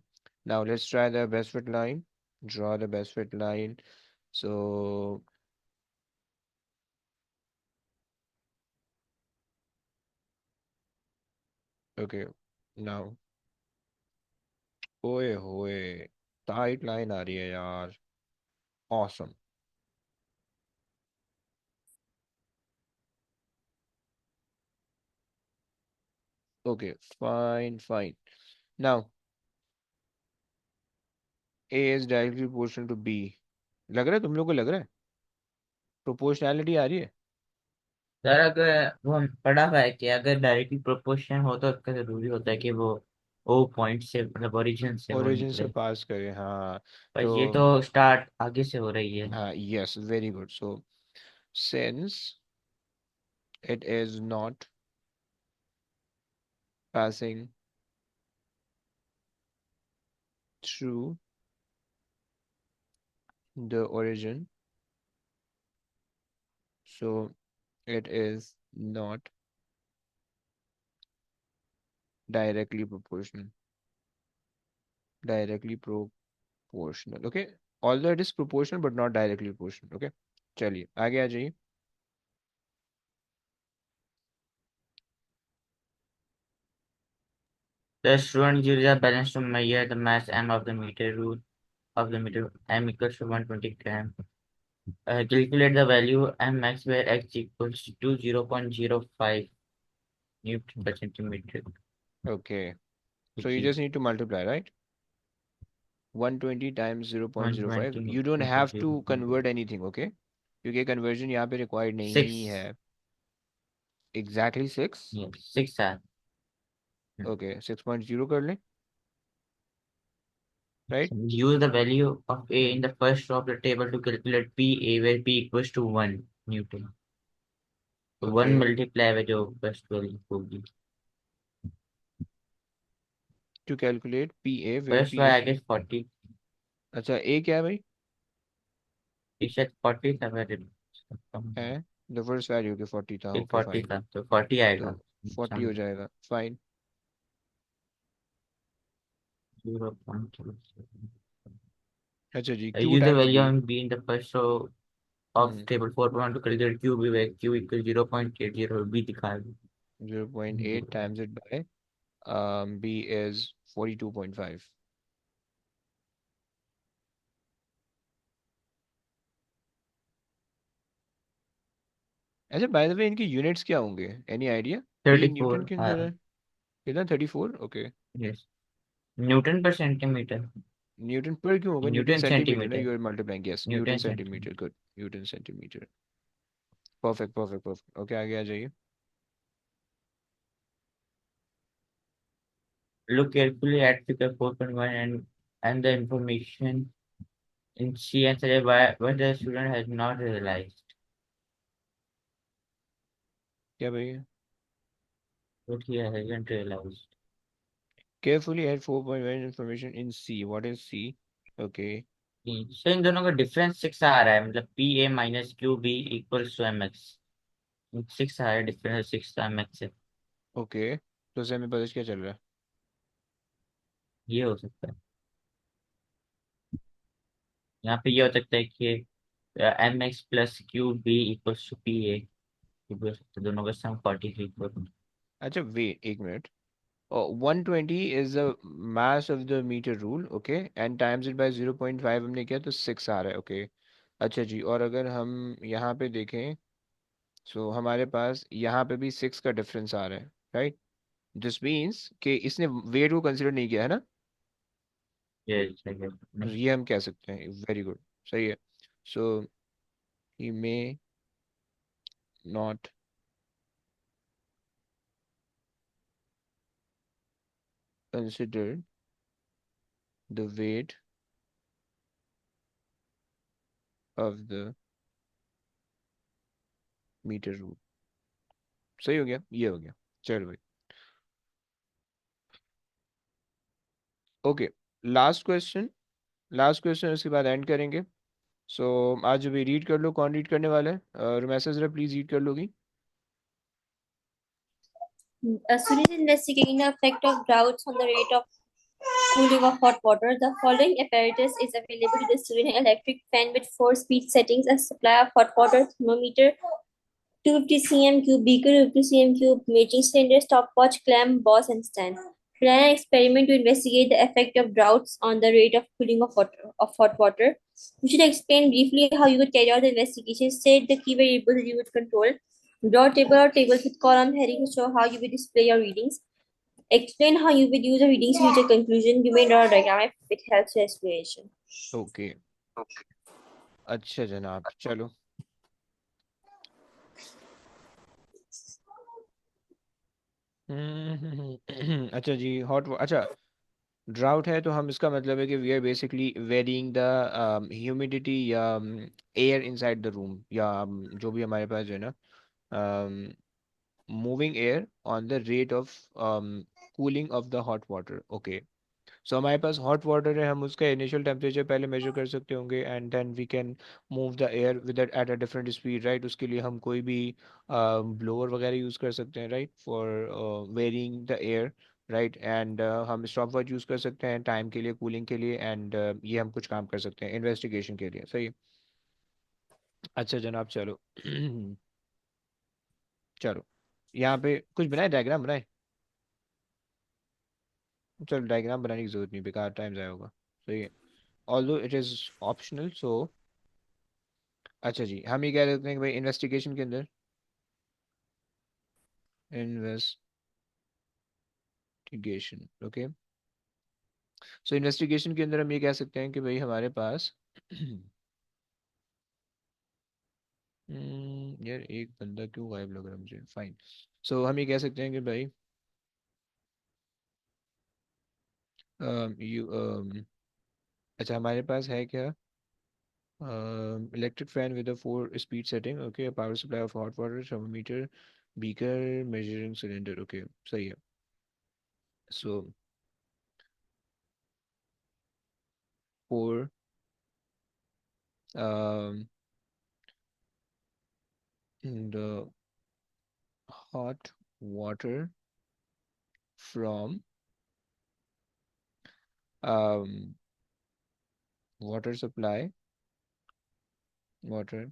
now let's try the best fit line. Draw the best fit line. So okay, now ओए होए, tight line आ रही है यार. Awesome. Okay, fine, fine. Now, A is directly proportional to B. लग रहा है, तुम लोग को लग रहा है प्रोपोर्शनैलिटी आ रही है? सर अगर वो हम पढ़ा हुआ है कि अगर डायरेक्टली प्रोपोर्शन हो तो उसका जरूरी होता है कि वो ओ पॉइंट से मतलब ओरिजिन से वो ओरिजिन से निकले। पास करे, हाँ. पर तो ये तो स्टार्ट आगे से हो रही है। हाँ, yes, very good. So since it is not passing through the origin, so it is not directly proportional. Directly proportional. Okay, although it is proportional but not directly proportional. Okay, चलिए आगे आ जाइए. The student uses a balance to measure the mass m of the meter rule of the meter m equals to 120 gram. Calculate the value m max where x equals to 0.05 Newton per centimeter. Okay, so you जी just need to multiply, right? 120 times 0.05. 120 You don't into have to 0.05 convert anything, okay? क्योंकि conversion यहाँ पे required नहीं 6 है. Exactly 6. yes 6 है। Okay, 6.0 कर लें. right? Use the value of A in the first row of the table to calculate PA, where P equals to 1 Newton. So 1 Okay, multiply by जो first value होगी. to calculate PA where First by P, I guess 40. अच्छा A क्या है भाई? It said 40 था मेरे. है the first value के 40 था, एक okay 40 fine. था तो 40 तो आएगा. 40 हो जाएगा, fine. 0.2. अच्छा जी, I Q use the times value B. on B in the first row of hmm table 4.1 to calculate Q, where Q equals 0.80. B दिखाया. 0.8 times it by B is 42.5. अच्छा by the way इनके units क्या होंगे, any idea? P Newton 34. के अंदर है, कितना 34? Okay, Yes. Newton per centimeter. Newton per क्यों होगा, न्यूटन Newton सेंटीमीटर ना, centimeter. You are multiplying, yes newton Newton centimeter. Centimetre, good, newton centimetre, perfect perfect perfect, okay आगे आ जाइए. Look carefully at figure 4.1 and the information in C and say why what the student has not realized. क्या भैया? What he hasn't realized. Carefully add 4.1 information in C, what is C? Okay. So इन दोनों का difference 6 आ रहा है, मतलब P A minus Q B equals to M X. 6 आ रहा है, डिफरेंस 6 एम एक्स है. ओके, तो से हमें पता क्या चल रहा है? ये हो सकता है. यहाँ पे ये हो सकता है कि M X plus Q B equals to P A. दोनों का सम 43 इक्वल. अच्छा वेट एक minute. 120 is the mass of the meter rule, okay, and times it by 0.5 हमने किया तो 6 आ रहा है, okay. अच्छा जी, और अगर हम यहाँ पे देखें, सो हमारे पास यहाँ पे भी 6 का डिफरेंस आ रहा है, राइट? दिस मीन्स कि इसने वेट को कंसिडर नहीं किया है ना, ये तो नहीं. ये हम कह सकते हैं, वेरी गुड, सही है. So he may not consider the weight of the meter rule. सही हो गया, ये हो गया. चलो भाई, okay. Last question, last question उसके बाद एंड करेंगे. सो आज अभी रीड कर लो, कौन रीड करने वाला है? रुमैसा जरा प्लीज रीड कर लोगी. A student is investigating the effect of droughts on the rate of cooling of hot water. The following apparatus is available to the student: electric fan with 4-speed settings, a supply of hot water, thermometer, 250 cm cube beaker, 250 cm cube measuring cylinder, stopwatch, clamp, boss, and stand. Plan an experiment to investigate the effect of droughts on the rate of cooling of hot water. You should explain briefly how you would carry out the investigation. State the key variables that you would control. Draw a table or tables with column heading to show how you will display your readings. Explain how you would use the readings to reach a conclusion. You may draw a diagram if it helps your explanation. Okay, अच्छा जनाब, चलो. अच्छा जी, hot, अच्छा drought है तो हम इसका मतलब है कि we are basically varying the humidity या एयर इनसाइड द रूम, या जो भी हमारे पास जो है ना, moving air on the rate of cooling of the hot water, okay. So हमारे पास हॉट वाटर है, हम उसका इनिशियल टेम्परेचर पहले मेजर कर सकते होंगे, and then we can move the air with at a different speed, right? उसके लिए हम कोई भी ब्लोअर वगैरह यूज़ कर सकते हैं, right, for varying the air, right. And हम स्टॉप वॉच यूज़ कर सकते हैं टाइम के लिए, कूलिंग के लिए, एंड ये हम कुछ काम कर सकते हैं इन्वेस्टिगेशन के लिए, सही. अच्छा जनाब, चलो. चलो, यहाँ पे कुछ बनाए, डायग्राम बनाए. चलो डायग्राम बनाने की जरूरत नहीं, बेकार टाइम जाया होगा, सही है. ऑल्दो इट इज़ ऑप्शनल, सो अच्छा जी, हम ये कह देते हैं कि भाई इन्वेस्टिगेशन के अंदर, इन्वेस्टिगेशन, ओके. सो इन्वेस्टिगेशन के अंदर हम ये कह सकते हैं कि भाई हमारे पास यार एक बंदा क्यों गायब लग रहा है मुझे, फाइन. सो हम ये कह सकते हैं कि भाई यू अच्छा हमारे पास है क्या, electric fan with a 4 speed setting, okay, a power supply of hot water, thermometer, beaker, measuring cylinder, okay, सही है. So pour um, the hot water from um, water supply, water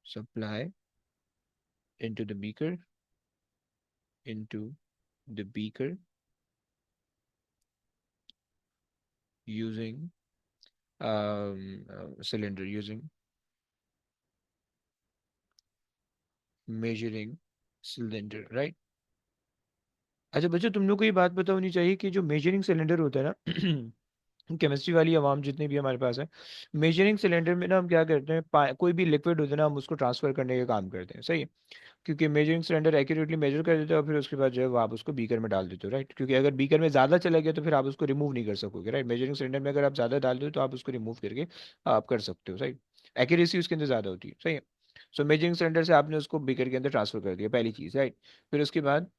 supply into the beaker, into the beaker using cylinder, using measuring cylinder, right? अच्छा बच्चों तुम लोग को ये बात पता होनी चाहिए कि जो मेजरिंग सिलेंडर होता है ना केमिस्ट्री वाली आवाम जितने भी हमारे पास है, मेजरिंग सिलेंडर में ना हम क्या करते हैं, कोई भी लिक्विड होता है ना हम उसको ट्रांसफर करने का काम करते हैं, सही है. क्योंकि मेजरिंग सिलेंडर एक्यूरेटली मेजर कर देते हो और फिर उसके बाद जो है वो आप उसको बीकर में डाल देते हो, राइट. क्योंकि अगर बीकर में ज़्यादा चला गया तो फिर आप उसको रिमूव नहीं कर सकोगे, राइट. मेजरिंग सिलेंडर में अगर आप ज़्यादा डाल दो तो आप उसको रिमूव करके आप कर सकते हो, राइट. एक्यूरेसी उसके अंदर ज़्यादा होती है, सही है. सो मेजरिंग सिलेंडर से आपने उसको बीकर के अंदर ट्रांसफर कर दिया, पहली चीज़, राइट. फिर उसके बाद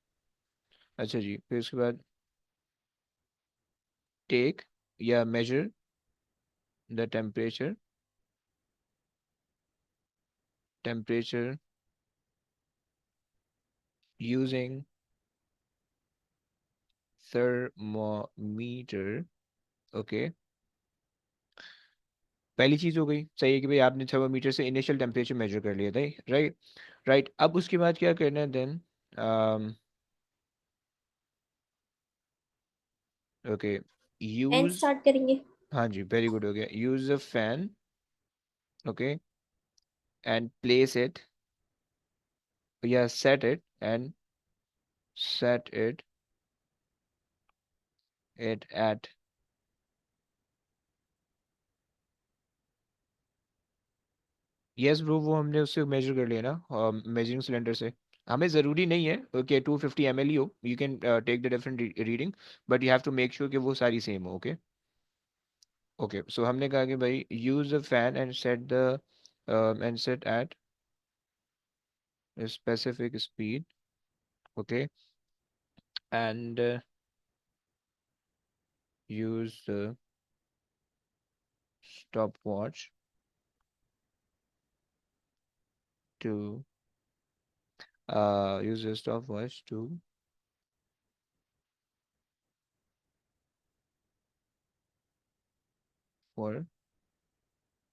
अच्छा जी, फिर उसके बाद टेक या measure the temperature using thermometer, okay. पहली चीज हो गई, सही है कि भाई आपने थर्मोमीटर से इनिशियल टेम्परेचर मेजर कर लिया था, राइट. राइट, अब उसके बाद क्या करना है then, okay, and use, start करेंगे. हाँ जी वेरी गुड हो गया, use a fan, okay, and place it या set it and set it at, yes bro वो हमने उससे मेजर कर लिया ना मेजरिंग सिलेंडर से. हमें ज़रूरी नहीं है कि 250 ml ही हो, you can take the different reading, but you have to make sure कि वो सारी सेम हो, ओके. ओके सो हमने कहा कि भाई use the fan and set at specific speed, okay, and use the stopwatch to use the stopwatch to for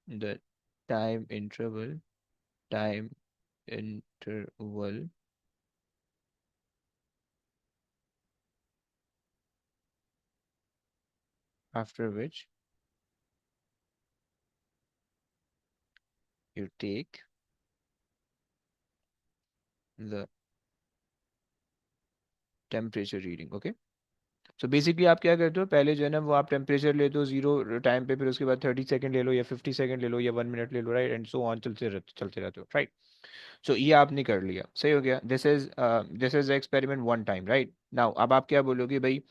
the time interval time interval after which you take the temperature reading, okay. So basically आप क्या करते हो, पहले जो है ना वो आप टेम्परेचर लेते हो जीरो टाइम पे, फिर उसके बाद 30 सेकंड ले लो या 50 सेकंड ले लो या 1 मिनट ले लो, राइट, एंड सो ऑन चलते रहते हो, राइट. सो ये आपने कर लिया, सही हो गया. This is experiment one time, right. Now अब आप क्या बोलोगे भाई,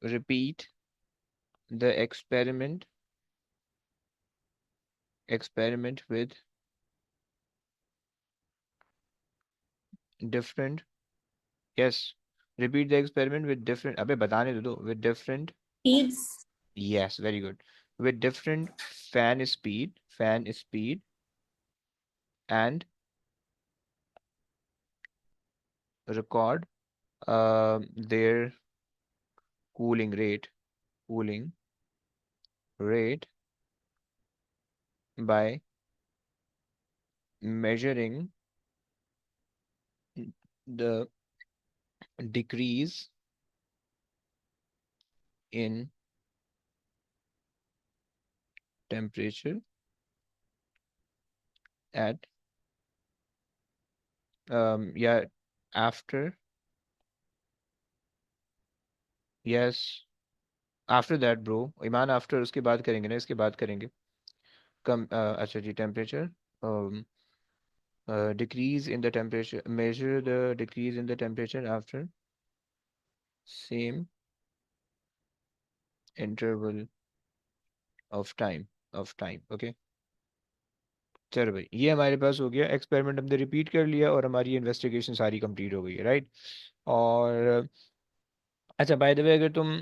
repeat the experiment with different, yes, repeat the experiment with different, अबे बताने तो दो, with different, Speeds. yes very good, with different fan speed and record their cooling rate, cooling rate by measuring the decrease in temperature at yeah, after, yes, after that bro Iman, after उसके बाद करेंगे ना, इसके बाद करेंगे. कम अच्छा जी, temperature, decrease in the temperature, measure the decrease in the temperature after same interval of time okay. चलो भाई, ये हमारे पास हो गया, एक्सपेरिमेंट हमने रिपीट कर लिया और हमारी इन्वेस्टिगेशन सारी कंप्लीट हो गई है, राइट। और अच्छा, बाय द वे, अगर तुम,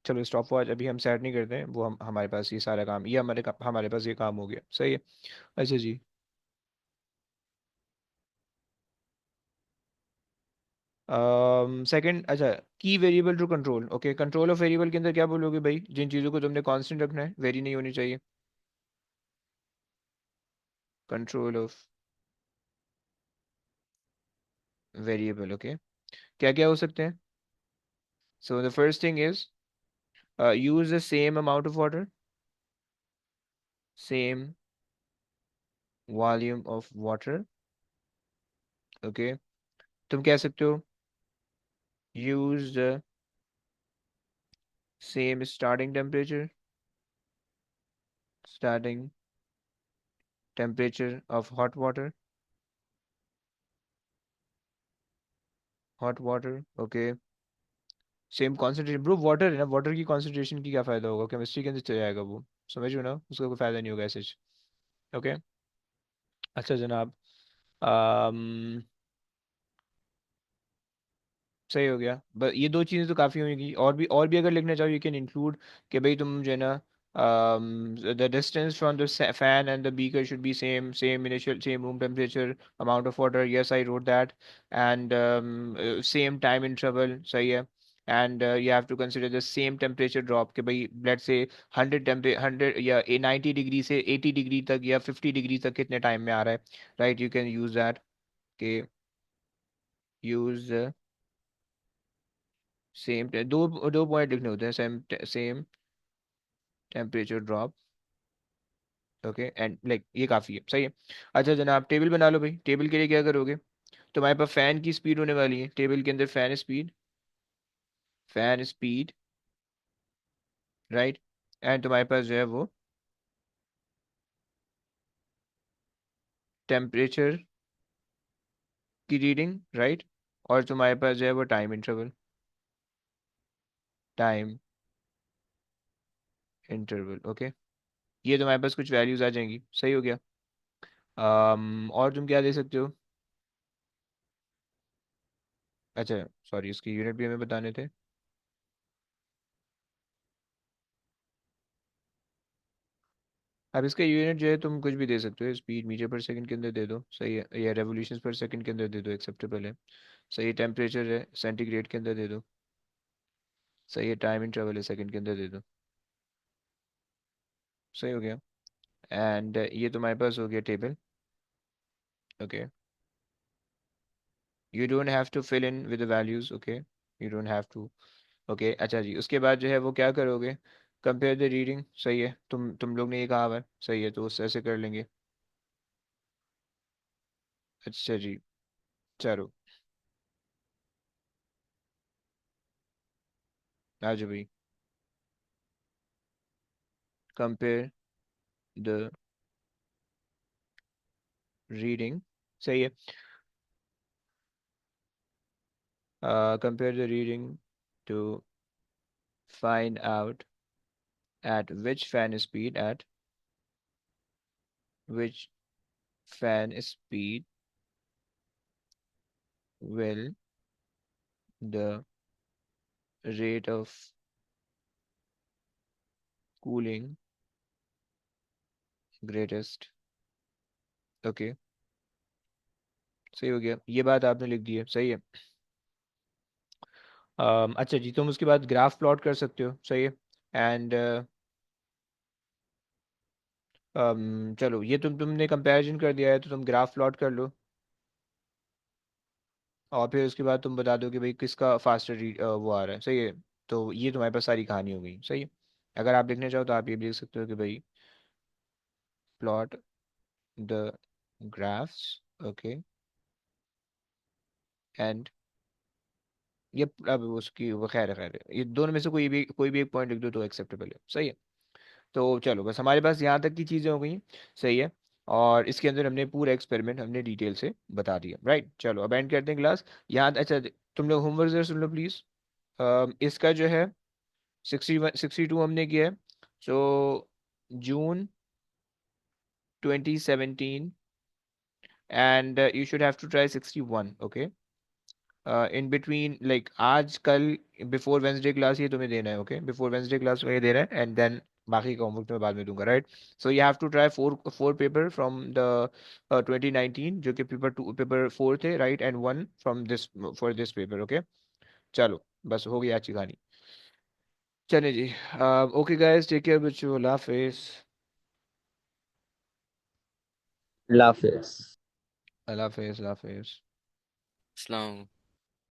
चलो स्टॉप वॉच अभी हम सेट नहीं करते हैं, वो हम हमारे पास ये सारा काम, ये हमारे पास ये काम हो गया, सही है। अच्छा जी। सेकंड, अच्छा, key variable to control, okay, control of variable के अंदर क्या बोलोगे भाई, जिन चीज़ों को तुमने कांस्टेंट रखना है, वेरी नहीं होनी चाहिए। कंट्रोल ऑफ वेरिएबल, ओके, क्या क्या हो सकते हैं? So the first thing is use the same amount of water, same volume of water, okay. तुम कह सकते हो use the same starting temperature, starting temperature of hot water, okay. Same concentration, bro water है ना, water की concentration की क्या फ़ायदा होगा, केमिस्ट्री के अंदर चले जाएगा वो, समझ रहे हो ना, उसका कोई फ़ायदा नहीं होगा ऐसे। ओके। अच्छा जनाब, अम, सही हो गया, बस ये दो चीज़ें तो काफ़ी होंगी, और भी अगर लिखना चाहो यू कैन इंक्लूड कि भाई तुम जो है ना, the distance from the fan and the beaker should be same initial, same room temperature, amount of water, yes I wrote that, and same time interval, सही है। And you have to consider the same temperature drop, कि भाई let's say 100 या 90 degree से 80 degree तक या 50 degree तक कितने टाइम में आ रहा है, right, you can use that, के यूज सेम, दो दो पॉइंट लिखने होते हैं, same temperature drop, okay, and like ये काफ़ी है, सही है। अच्छा जनाब, टेबल बना लो भाई, टेबल के लिए क्या करोगे, तुम्हारे पास फ़ैन की स्पीड होने वाली है, टेबल के अंदर फ़ैन स्पीड, राइट, एंड तुम्हारे पास जो है वो टेम्परेचर की रीडिंग, राइट, और तुम्हारे पास जो है वो टाइम इंटरवल, ओके। ये तुम्हारे पास कुछ वैल्यूज आ जाएंगी, सही हो गया। और तुम क्या दे सकते हो, अच्छा सॉरी, इसके यूनिट भी हमें बताने थे। अब इसका यूनिट जो है तुम कुछ भी दे सकते हो, स्पीड मीटर पर सेकंड के अंदर दे दो, सही है, या रेवोल्यूशन पर सेकंड के अंदर दे दो, एक्सेप्टेबल है। सही है, टेम्परेचर है सेंटीग्रेड के अंदर दे दो, सही है, टाइम इंटरवल है सेकंड के अंदर दे दो, सही हो गया। एंड ये तुम्हारे पास हो गया table, okay. You don't have to fill in with the values, okay, you don't have to, okay. अच्छा जी, उसके बाद जो है वो क्या करोगे, कंपेयर द रीडिंग, सही है, तुम लोग ने ये कहा हुआ है, सही है, तो उससे ऐसे कर लेंगे। अच्छा जी, चलो आ जाओ भाई, कंपेयर द रीडिंग, सही है, compare the reading to find out at which fan speed will the rate of cooling greatest, okay, सही हो गया, ये बात आपने लिख दी है, सही है। अच्छा जी, तुम उसके बाद ग्राफ प्लॉट कर सकते हो, सही है। एंड चलो, ये तुमने कंपैरिजन कर दिया है, तो तुम ग्राफ प्लॉट कर लो, और फिर उसके बाद तुम बता दो कि भाई किसका फास्टर वो आ रहा है, सही है। तो ये तुम्हारे पास सारी कहानी हो गई, सही है। अगर आप लिखना चाहो तो आप ये भी लिख सकते हो कि भाई plot the graphs, okay, and ये, अब उसकी वो खैर है, खैर है, ये दोनों में से कोई भी एक पॉइंट लिख दो तो एक्सेप्टेबल है, सही है। तो चलो, बस हमारे पास यहाँ तक की चीज़ें हो गई, सही है। और इसके अंदर हमने पूरा एक्सपेरिमेंट हमने डिटेल से बता दिया, राइट। चलो अब एंड करते हैं क्लास यहाँ, अच्छा तुम लोग होमवर्क जरा सुन लो प्लीज़। इसका जो है 62 हमने किया है. So June 2017, and you should have to try 61. Okay. In between, like आज कल before Wednesday class ये तुम्हें देना है. Okay, before Wednesday class में ये देना है, and then बाकी का homework मैं बाद में दूंगा, right? So you have to try four paper from the 2019 जो कि paper 4 थे, right? And one from this for this paper. Okay, चलो बस हो गई आज की कहानी. चले जी. Okay guys, take care बच्चों. अल्लाह हाफिज. Love is. Allah Hafiz. Allah Hafiz. Islam.